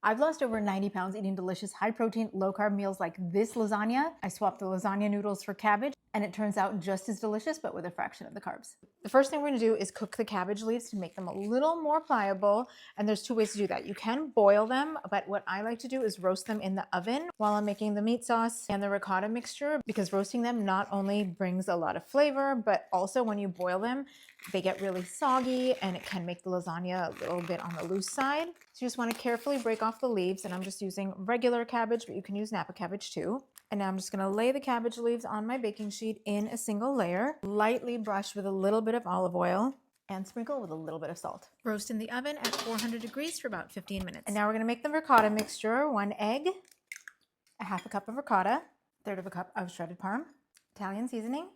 I've lost over 90 pounds eating delicious high protein, low carb meals like this lasagna. I swapped the lasagna noodles for cabbage and it turns out just as delicious, but with a fraction of the carbs. The first thing we're gonna do is cook the cabbage leaves to make them a little more pliable. And there's two ways to do that. You can boil them, but what I like to do is roast them in the oven while I'm making the meat sauce and the ricotta mixture, because roasting them not only brings a lot of flavor, but also when you boil them, they get really soggy and it can make the lasagna a little bit on the loose side. So you just want to carefully break off the leaves, and I'm just using regular cabbage, but you can use Napa cabbage too. And now I'm just going to lay the cabbage leaves on my baking sheet in a single layer, lightly brush with a little bit of olive oil and sprinkle with a little bit of salt. Roast in the oven at 400 degrees for about 15 minutes. And now we're going to make the ricotta mixture. 1 egg, a half a cup of ricotta, 1/3 of a cup of shredded parm, Italian seasoning,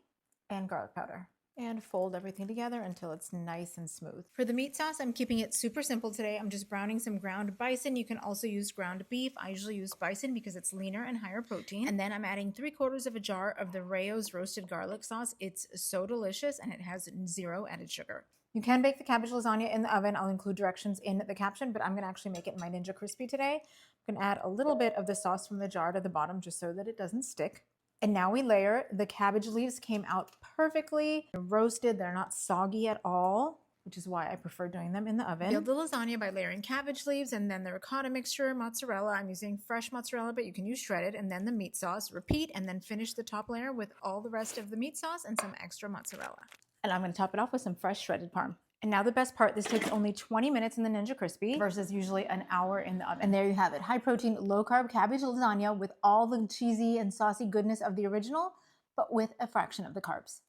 and garlic powder. And fold everything together until it's nice and smooth. For the meat sauce, I'm keeping it super simple today. I'm just browning some ground bison. You can also use ground beef. I usually use bison because it's leaner and higher protein. And then I'm adding 3/4 of a jar of the Rao's roasted garlic sauce. It's so delicious and it has 0 added sugar. You can bake the cabbage lasagna in the oven. I'll include directions in the caption, but I'm gonna actually make it in my Ninja Crispi today. I'm gonna add a little bit of the sauce from the jar to the bottom just so that it doesn't stick. And now we layer. The cabbage leaves came out perfectly roasted. They're not soggy at all, which is why I prefer doing them in the oven. Build the lasagna by layering cabbage leaves and then the ricotta mixture, mozzarella. I'm using fresh mozzarella, but you can use shredded, and then the meat sauce. Repeat, and then finish the top layer with all the rest of the meat sauce and some extra mozzarella. And I'm going to top it off with some fresh shredded parm. And now the best part, this takes only 20 minutes in the Ninja Crispi versus usually an hour in the oven. And there you have it, high protein, low carb cabbage lasagna with all the cheesy and saucy goodness of the original, but with a fraction of the carbs.